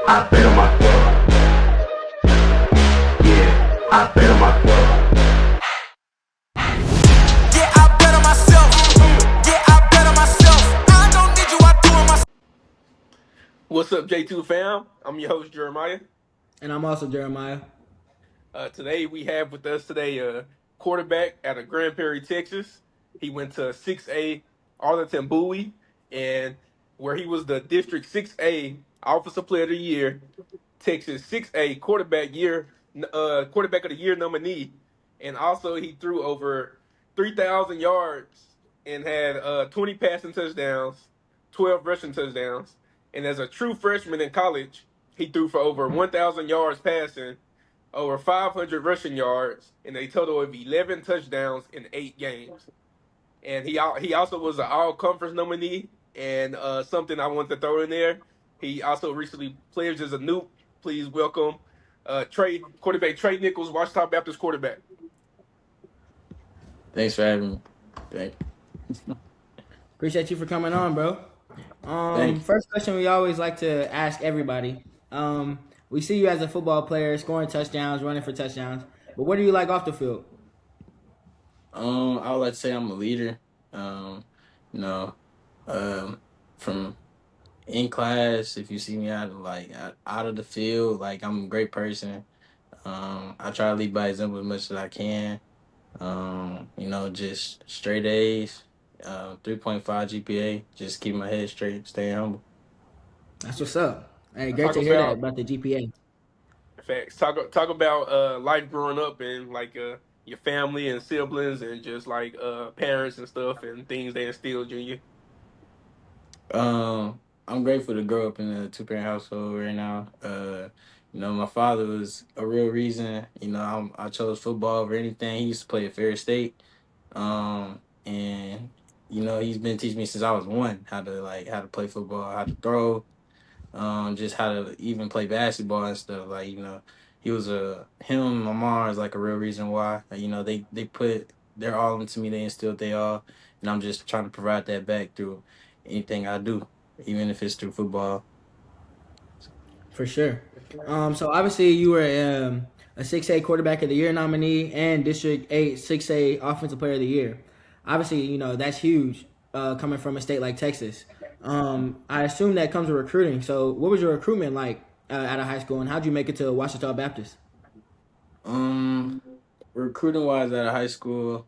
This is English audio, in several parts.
I bet on myself. Yeah, I bet on myself. Yeah, I bet on myself. Yeah, I bet on myself. I don't need you, I do it myself. What's up, J2 fam? I'm your host, Jeremiah. And I'm also Jeremiah. Today we have with us today a quarterback out of Grand Prairie, Texas. He went to 6A Arlington Bowie, and where he was the District 6A Offensive Player of the Year, Texas 6A quarterback of the year nominee, and also he threw over 3,000 yards and had 20 passing touchdowns, 12 rushing touchdowns, and as a true freshman in college, he threw for over 1,000 yards passing, over 500 rushing yards, and a total of 11 touchdowns in 8 games. And he also was an All Conference nominee. And something I want to throw in there, he also recently pledged as a Nuke. Please welcome quarterback Tre Nichols, Ouachita Baptist quarterback. Thanks for having me. Thank, Appreciate you for coming on, bro. thank you. First question we always like to ask everybody. We see you as a football player, scoring touchdowns, running for touchdowns. But what do you like off the field? I would like to say I'm a leader. Um, you know, um, from in class, if you see me out of the field, like I'm a great person. I try to lead by example as much as I can. Just straight A's, 3.5 GPA. Just keep my head straight, staying humble. That's what's up. Hey, great Talk to hear that about about the GPA. facts. Talk about life growing up and like your family and siblings and just like parents and stuff and things they instilled in you. I'm grateful to grow up in a two-parent household right now. My father was a real reason. I chose football over anything. He used to play at Fair State, and he's been teaching me since I was one how to play football, how to throw, just how to even play basketball and stuff. He was him and Lamar is like a real reason why. They put their all into me. They instilled their all, and I'm just trying to provide that back through anything I do, even if it's through football. For sure. So obviously you were a 6A quarterback of the year nominee and District 8 6A offensive player of the year. Obviously, that's huge coming from a state like Texas. I assume that comes with recruiting. So what was your recruitment like out of high school, and how'd you make it to Ouachita Baptist? Um, Recruiting wise, out of high school,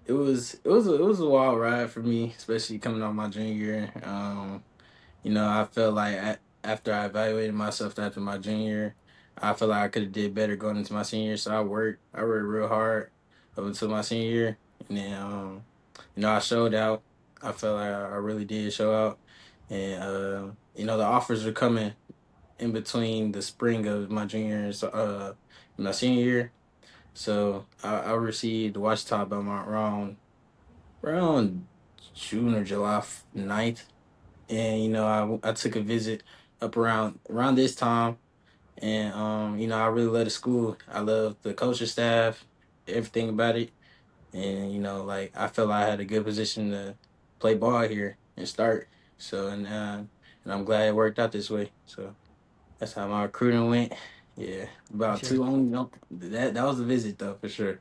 it was a wild ride for me, especially coming out my junior year. I felt like after I evaluated myself after my junior year, I felt like I could have did better going into my senior year. So I worked real hard up until my senior year, and then I showed out. I felt like I really did show out, and the offers were coming in between the spring of my junior and my senior year. So I received the Ouachita Belmont around June or July 9th, and I took a visit up around this time, and I really love the school. I love the coaching staff, everything about it, and like I felt like I had a good position to play ball here and start. So and I'm glad it worked out this way. So that's how my recruiting went. Yeah, For about sure. two only. That was a visit though for sure.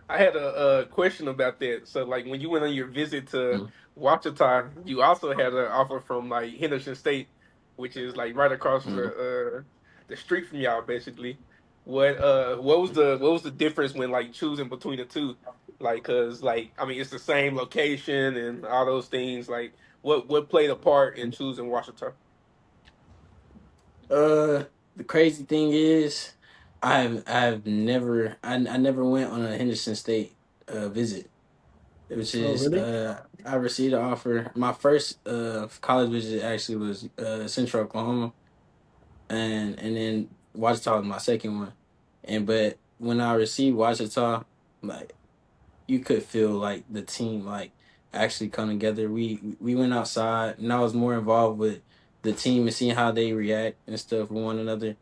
I had a question about that. So, like, when you went on your visit to Mm. Ouachita, you also had an offer from like Henderson State, which is like right across Mm. the street from y'all, basically. What was the difference when like choosing between the two? Like, cause like I mean, it's the same location and all those things. Like, what played a part in choosing Ouachita? Uh, the crazy thing is, I never went on a Henderson State visit. It was Oh, just really? I received an offer. My first college visit actually was Central Oklahoma, and then Washita was my second one. But when I received Washita, like you could feel like the team like actually come together. We went outside, and I was more involved with the team and seeing how they react and stuff with one another.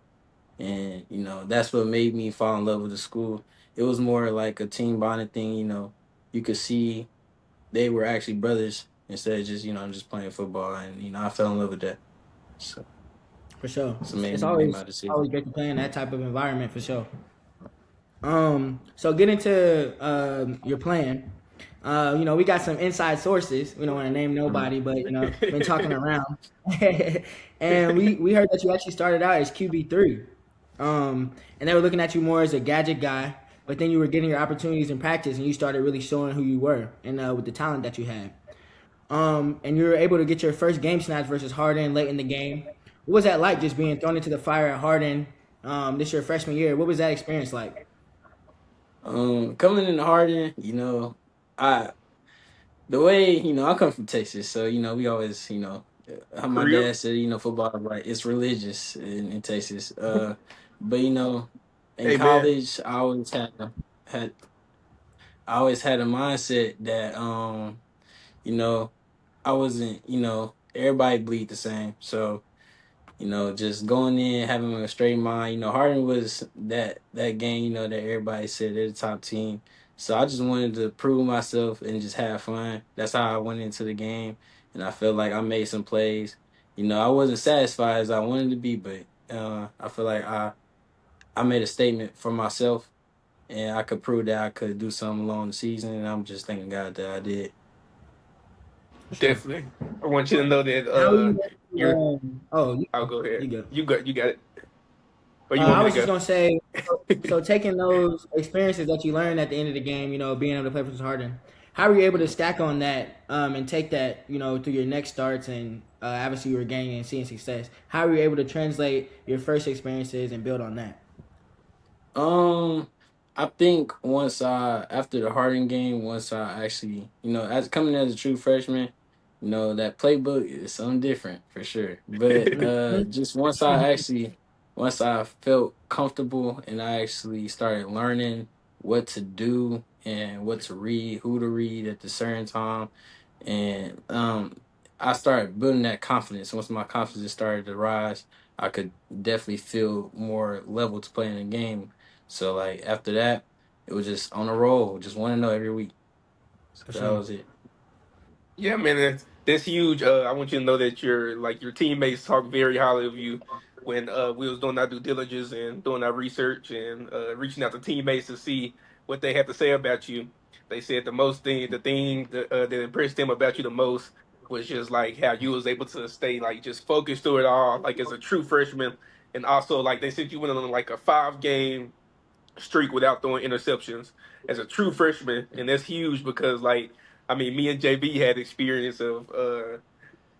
And that's what made me fall in love with the school. It was more like a team bonding thing. You could see they were actually brothers instead of just just playing football, and I fell in love with that. So. For sure. So It's made always my decision. always great to play in that type of environment for sure. So get into your plan. We got some inside sources. We don't want to name Mhm. nobody, but been talking around, and we heard that you actually started out as QB3, and they were looking at you more as a gadget guy, but then you were getting your opportunities in practice, and you started really showing who you were and with the talent that you had. And you were able to get your first game snaps versus Harden late in the game. What was that like, just being thrown into the fire at Harden this your freshman year? What was that experience like? Coming in Harden, I the way I come from Texas, so we always how For my real? dad said football, right, it's religious in Texas. But in Hey man, college had I always had a mindset that you know I wasn't everybody bleed the same, so just going in, having a straight mind. Harden was that game, that everybody said they're the top team. So I just wanted to prove myself and just have fun. That's how I went into the game, and I felt like I made some plays. I wasn't satisfied as I wanted to be, but I feel like I made a statement for myself, and I could prove that I could do something along the season. And I'm just thanking God that I did. For sure. definitely. I want you to know that How are you? you're. Oh, I'll go ahead. you go. You got it. Or you want I me was just to gonna say, go? so taking those experiences that you learned at the end of the game, being able to play for Harden, how were you able to stack on that and take that, through your next starts and obviously you were gaining and seeing success? How were you able to translate your first experiences and build on that? Um, I think once I after the Harden game, once I actually, as coming as a true freshman, that playbook is something different for sure. But just once I felt comfortable and I actually started learning what to do and what to read, who to read at the certain time, and I started building that confidence. Once my confidence started to rise, I could definitely feel more level to play in the game. So like after that, it was just on a roll, just want to know every week. So For that sure. was it. Yeah, man, that's huge. I want you to know that your teammates talk very highly of you when we was doing our due diligence and doing our research and reaching out to teammates to see what they had to say about you. They said the thing that impressed them about you the most was just like how you was able to stay like just focused through it all, like as a true freshman, and also like they said you went on like a 5 game streak without throwing interceptions as a true freshman, and that's huge because like I mean, me and JB had experience of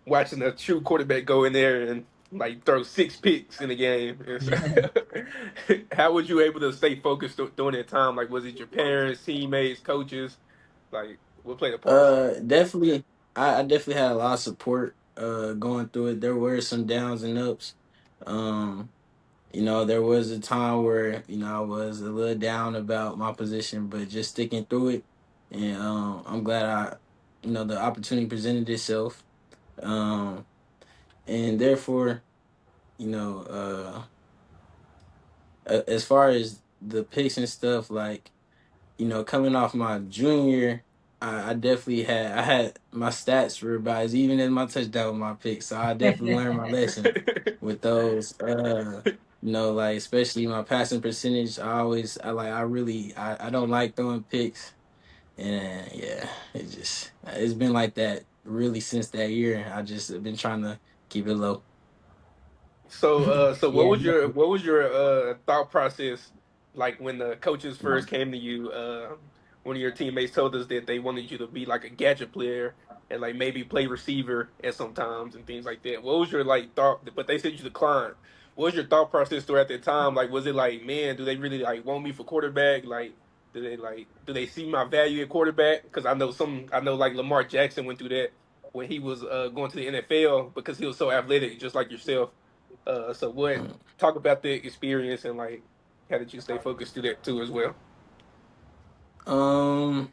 watching a true quarterback go in there and like throw 6 picks in a game. And so, how was you able to stay focused during that time? Like, was it your parents, teammates, coaches? Like, what played a part? Definitely, I definitely had a lot of support going through it. There were some downs and ups. Um, there was a time where I was a little down about my position, but just sticking through it, and I'm glad the opportunity presented itself. Um, and therefore, you know, as far as the picks and stuff, like coming off my junior, I definitely had my stats revised, even in my touchdown with my picks. So I definitely learned my lesson with those. Like especially my passing percentage. I don't like throwing picks, and yeah, it's been like that really since that year. I just have been trying to keep it low. So Yeah. what was your thought process like when the coaches first came to you? One of your teammates told us that they wanted you to be like a gadget player and like maybe play receiver at some times and things like that. What was your like thought? But they said you declined. What was your thought process throughout that time? Like, was it like, man, do they really like want me for quarterback? Like, do they see my value at quarterback? Because I know like Lamar Jackson went through that when he was going to the NFL because he was so athletic, just like yourself. So what? Mm. Talk about the experience and like how did you stay focused through that too as well? Um,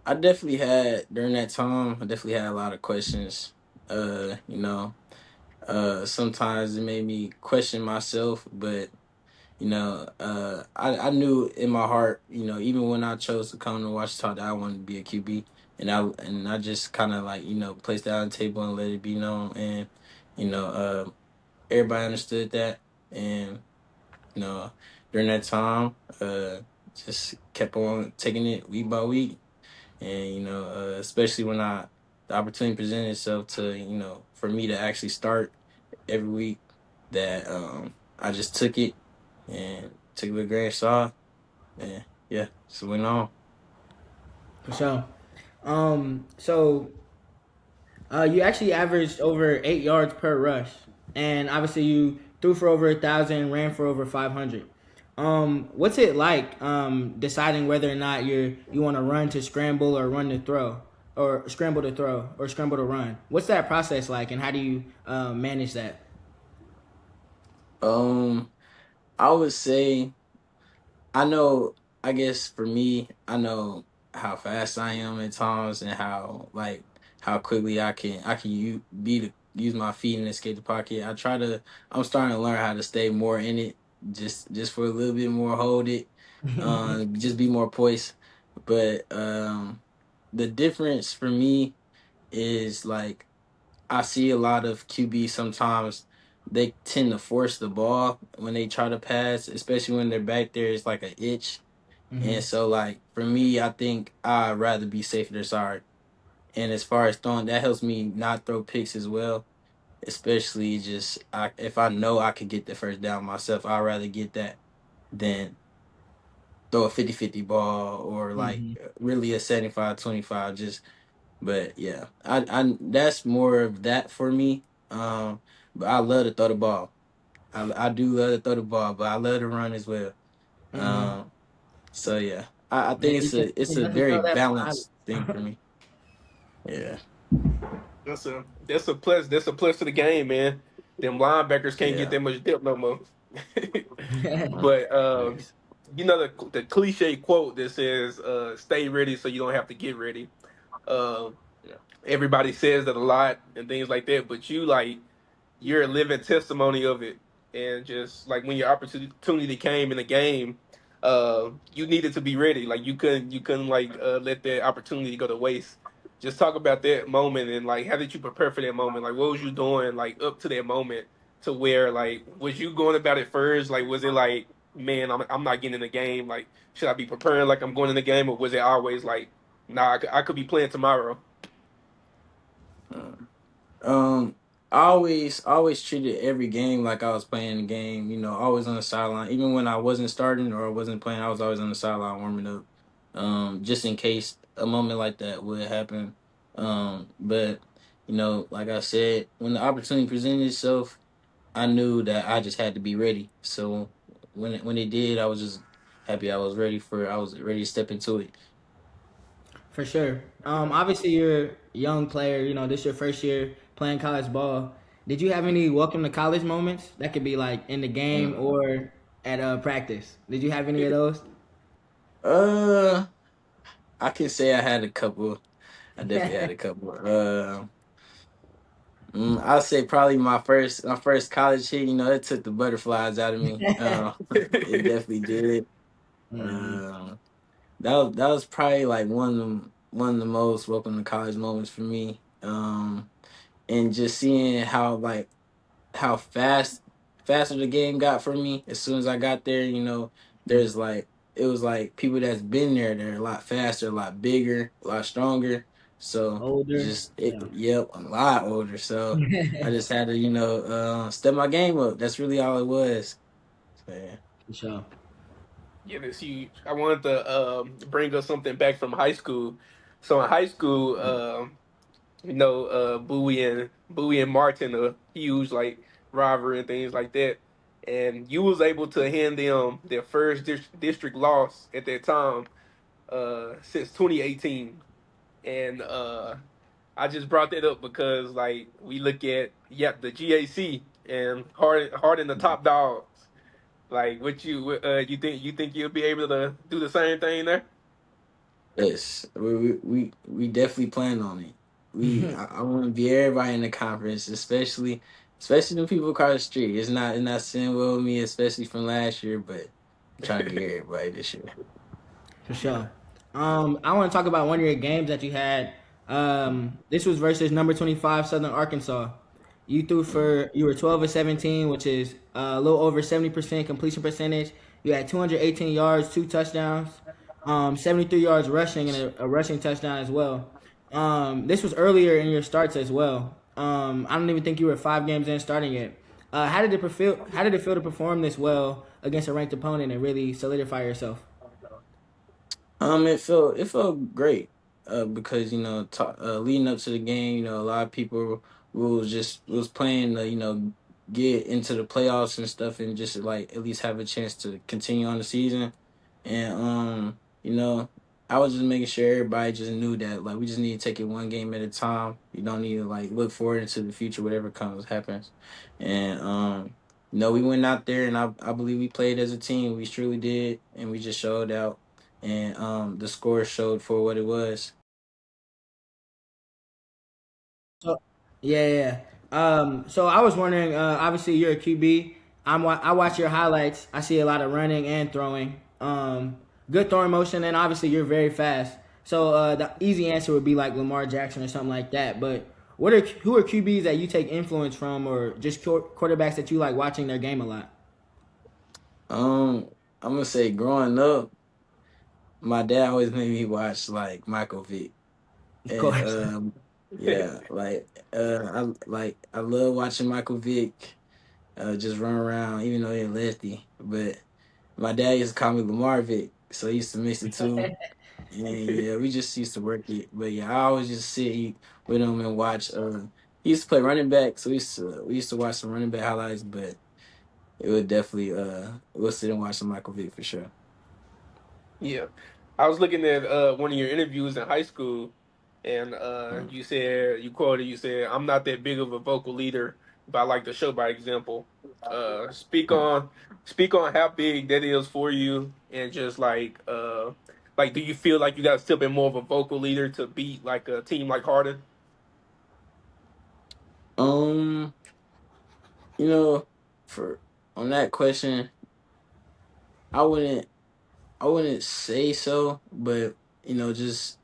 I definitely had during that time. I definitely had a lot of questions. Sometimes it made me question myself, but I knew in my heart, even when I chose to come to Ouachita, that I wanted to be a QB, and I just kind of like placed that on the table and let it be known, and you know, everybody understood that, and you know, during that time, just kept on taking it week by week, and especially when the opportunity presented itself to for me to actually start every week, that I just took it and took it with a grain of salt, and yeah, just went on. For sure. So you actually averaged over 8 yards per rush, and obviously you threw for over 1,000, ran for over 500. What's it like deciding whether or not you want to run to scramble or run to throw, or scramble to throw or scramble to run? What's that process like, and how do you manage that? Um, I would say I know. I guess for me, I know how fast I am at times, and how quickly I can use my feet and escape the pocket. I'm starting to learn how to stay more in it, just for a little bit more, hold it, just be more poised. But the difference for me is like I see a lot of QB sometimes they tend to force the ball when they try to pass, especially when they're back there. It's like an itch, and Hmm. so like for me, I think I'd rather be safe than sorry. And as far as throwing, that helps me not throw picks as well. Especially if I know I could get the first down myself, I'd rather get that than throw a 50-50 ball, or like Hmm. really a 75-25. But yeah, I that's more of that for me. But I love to throw the ball. I do love to throw the ball, but I love to run as well. Hmm. Um, so yeah, I Man, think you it's can a definitely very tell that from balanced thing for highlights. me. Yeah, That's a plus to the game, man. Them linebackers can't get yeah. that much depth no more. Mm, But thanks. you know the cliche quote that says "Stay ready so you don't have to get ready." Uh, Yeah. Everybody says that a lot and things like that, but you're a living testimony of it. And just like when your opportunity came in the game, you needed to be ready. Like you couldn't like let that opportunity go to waste. Just talk about that moment and like how did you prepare for that moment? Like what was you doing like up to that moment to where like was you going about it first? Like was it like man I'm not getting in the game? Like should I be preparing like I'm going in the game, or was it always like nah I could be playing tomorrow? Mm. Um, I always treated every game like I was playing the game. Always on the sideline, even when I wasn't starting or I wasn't playing. I was always on the sideline warming up, just in case a moment like that would happen. But like I said, when the opportunity presented itself, I knew that I just had to be ready. So when it did, I was just happy. I was ready to step into it. For sure. Obviously you're a young player. You know, this your first year playing college ball. Did you have any welcome to college moments that could be like in the game Mm. or at practice? Did you have any of those? Uh, I can say I had a couple. I definitely had a couple. I'll say probably my first college hit. It took the butterflies out of me. It definitely did. Hmm. Um, that was probably like one of the most welcome to college moments for me. And just seeing how faster the game got for me as soon as I got there. There's like it was like people that's been there. They're a lot faster, a lot bigger, a lot stronger. So Older. Yeah. yep, a lot older. So I just had to step my game up. That's really all it was. So, yeah. For sure. Yeah, that's huge. I wanted to bring us something back from high school. So in high school, Bowie and Martin, a huge like rivalry and things like that. And you was able to hand them their first district loss at that time since 2018. And I just brought that up because like we look at the GAC and Harden the top dogs. Like, you think you'll be able to do the same thing there? Yes, we definitely plan on it. I want to be everybody in the conference, especially the people across the street. It's not sitting well with me, especially from last year, but I'm trying to get everybody this year. For sure. I want to talk about one of your games that you had. This was versus number 25 Southern Arkansas. You were 12 of 17, which is a little over 70% completion percentage. You had 218 yards, 2 touchdowns, 73 yards rushing, and a rushing touchdown as well. This was earlier in your starts as well. I don't even think you were 5 games in starting it. How did it feel? How did it feel to perform this well against a ranked opponent and really solidify yourself? It felt great, because leading up to the game, a lot of people was playing to get into the playoffs and stuff, and just like at least have a chance to continue on the season, and I was just making sure everybody just knew that like we just need to take it one game at a time. You don't need to like look forward into the future, whatever comes happens, and we went out there, and I believe we played as a team. We truly did, and we just showed out, and the score showed for what it was. So, yeah, yeah. So I was wondering. Obviously, you're a QB. I watch your highlights. I see a lot of running and throwing. Good throwing motion, and obviously you're very fast. So the easy answer would be like Lamar Jackson or something like that. But who are QBs that you take influence from, or just quarterbacks that you like watching their game a lot? Um, I'm gonna say growing up, my dad always made me watch like Michael Vick, Of and course. yeah, I love watching Michael Vick just run around, even though he's lefty. But my dad used to call me Lamar Vick, so he used to mix the two. And yeah, we just used to work it. But yeah, I always just with him and watch. He used to play running back, so we used to watch some running back highlights. But it would definitely we'll sit and watch some Michael Vick for sure. Yeah, I was looking at one of your interviews in high school, and Mm. you said, "I'm not that big of a vocal leader, but I like to show by example." Uh, speak Mm. on speak on how big that is for you, and just like do you feel like you got to step in more of a vocal leader to beat like a team like Harden? Um, you know, for on that question, I wouldn't I wouldn't say so, but just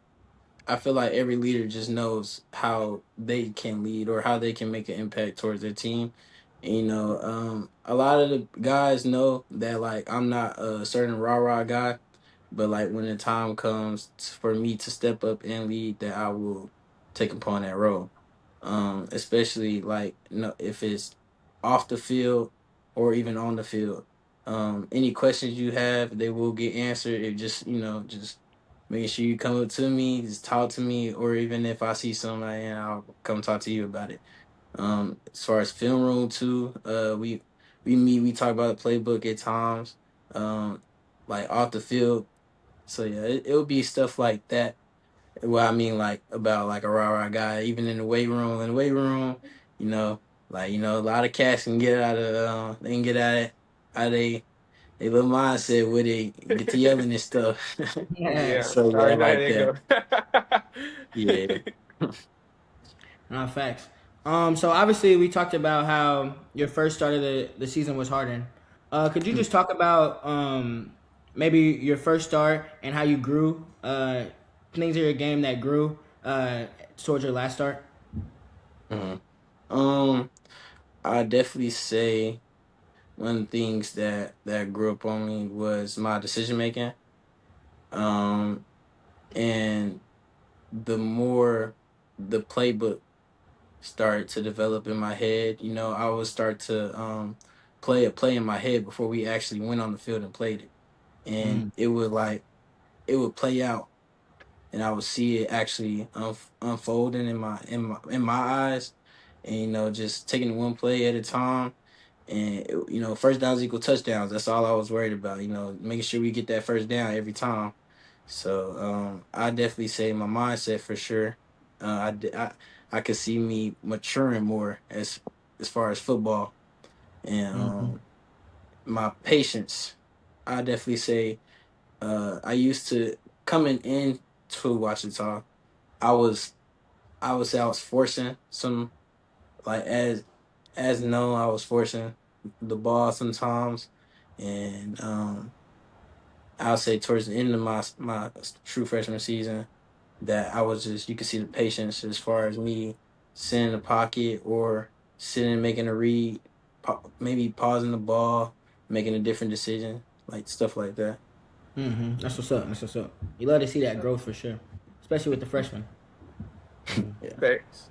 I feel like every leader just knows how they can lead or how they can make an impact towards their team. And, a lot of the guys know that like I'm not a certain rah rah guy, but like when the time comes for me to step up and lead, that I will take upon that role. Especially like if it's off the field or even on the field. Any questions you have, they will get answered. It just making sure you come up to me, just talk to me, or even if I see somebody, and I'll come talk to you about it. As far as film room too, we meet, we talk about the playbook at times, like off the field. So yeah, it'll be stuff like that. Well, I mean, like about like a rah rah guy, even in the weight room. In the weight room, you know, a lot of cats can get out of they can get out of they little mindset where they get to yelling and stuff. Yeah. Yeah, So I yeah, already know how like that. that Yeah. go. No facts. So obviously we talked about how your first start of the season was Harden. Could you just talk about maybe your first start and how you grew, things in your game that grew towards your last start? Mhm. Um, I definitely say one of the things that grew up on me was my decision making. Um, and the more the playbook started to develop in my head, I would start to play a play in my head before we actually went on the field and played it. And Mm, it would play out, and I would see it actually unfolding in my eyes, and just taking it one play at a time. And first downs equal touchdowns. That's all I was worried about. Making sure we get that first down every time. So I definitely say my mindset for sure. I could see me maturing more as far as football, and mhm, my patience. I definitely say I used to coming in to Ouachita. I was I would say I was forcing some, like as known, I was forcing the ball sometimes, and I'll say towards the end of my true freshman season that I was just, you could see the patience as far as me sitting in the pocket or sitting and making a read, maybe pausing the ball, making a different decision, like stuff like that. That's what's up. That's what's up. You love to see that growth for sure, especially with the freshmen. Yeah. Thanks.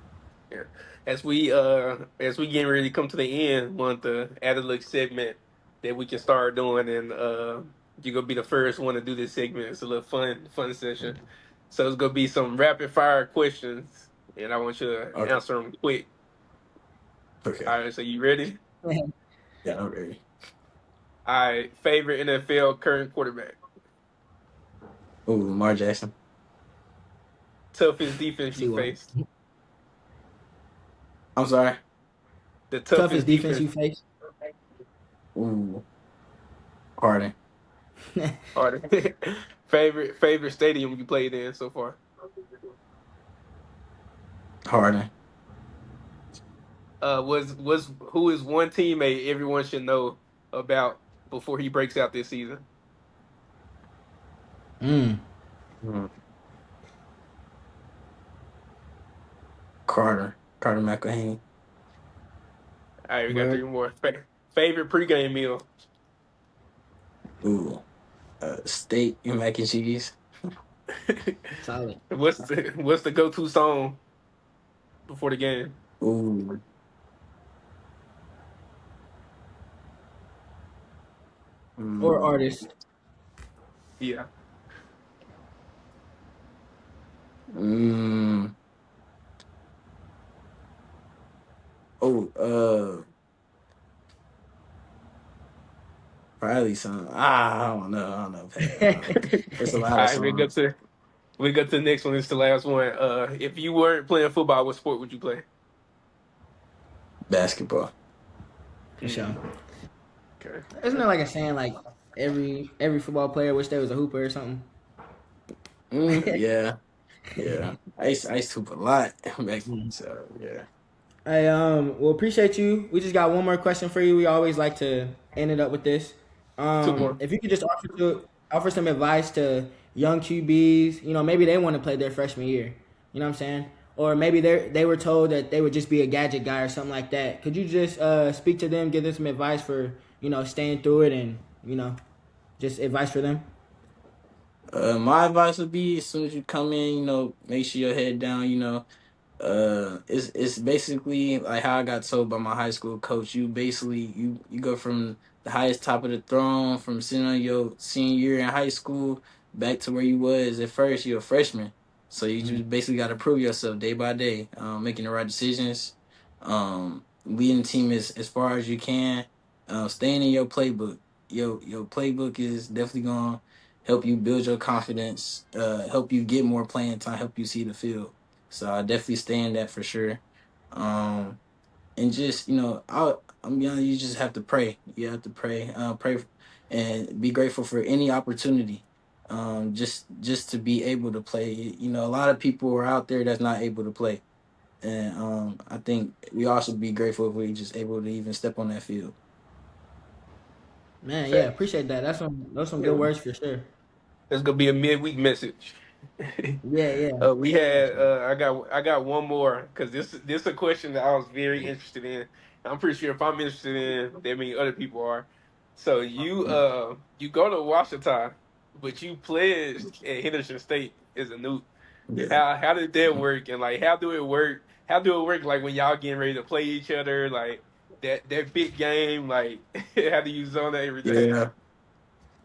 Yeah. As we getting ready to come to the end, want to add a little segment that we can start doing, and you're gonna be the first one to do this segment. It's a little fun session. So it's gonna be some rapid fire questions, and I want you to Okay. answer them quick. Okay. All right, so you ready? Yeah, I'm ready. All right, favorite NFL current quarterback. Ooh, Lamar Jackson. Toughest defense See you what? faced. I'm sorry. The Toughest defense you face? Ooh, Harden. Harden. favorite stadium you played in so far. Harden. Was who is one teammate everyone should know about before he breaks out this season? Mm. Carter McElhaney. All right, we got Word. 3 more. Favorite pregame meal. Ooh, steak and mac and cheese. Solid. What's the go-to song before the game? Ooh, Or artist. Yeah. Oh, probably some. I don't know. There's a All lot of right, songs. we go to the next one. It's the last one. If you weren't playing football, what sport would you play? Basketball. For sure. Okay. Isn't there like a saying like every football player wish they was a hooper or something? Yeah. I used to hoop a lot back then, so yeah. I well appreciate you. We just got one more question for you. We always like to end it up with this. 2 more. If you could just offer some advice to young QBs, maybe they want to play their freshman year. You know what I'm saying? Or maybe they were told that they would just be a gadget guy or something like that. Could you just speak to them, give them some advice for, staying through it and, just advice for them? My advice would be as soon as you come in, make sure your head down, it's basically like how I got told by my high school coach. You basically you go from the highest top of the throne from sitting on your senior year in high school back to where you was at first. You're a freshman, so you just basically got to prove yourself day by day, making the right decisions, leading the team as far as you can, staying in your playbook. Your playbook is definitely gonna help you build your confidence, help you get more playing time, help you see the field. So I definitely stay in that for sure. And just I'm be honest, you just have to pray. You have to pray, pray, and be grateful for any opportunity. Just to be able to play. A lot of people are out there that's not able to play, and I think we also be grateful if we just able to even step on that field. Man, yeah, appreciate that. That's some good words for sure. That's gonna be a midweek message. Yeah. We had I got one more because this is a question that I was very interested in. I'm pretty sure if I'm interested in, that means other people are. So you go to Ouachita, but you pledged at Henderson State as a new. Yeah. How did that work, and like how do it work? How do it work like when y'all getting ready to play each other, like that big game, like how do you zone everything? Yeah.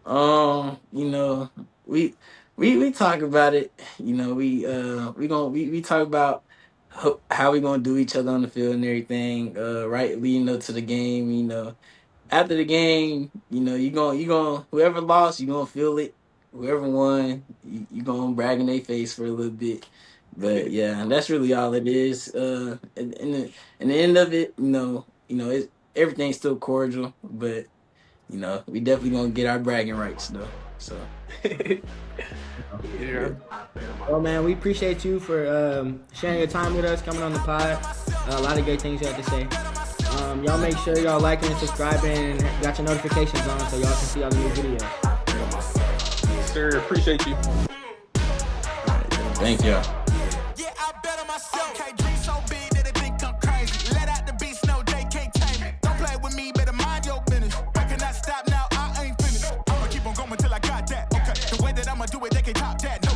You know, we talk about it. We talk about how we gonna do each other on the field and everything. Right leading up to the game. After the game, you gonna whoever lost, you gonna feel it. Whoever won, you gonna brag in their face for a little bit. But yeah, and that's really all it is. In the end of it, it's everything's still cordial, but we definitely gonna get our bragging rights though. So Yeah. Well, man, we appreciate you for sharing your time with us, coming on the pod. A lot of great things you had to say. Y'all make sure y'all liking and subscribing and got your notifications on so y'all can see all the new videos. Sir, appreciate you. thank you. Yeah, I bet on myself. Can't dream so big that they think I'm crazy. Let out the beast, no fuck that, no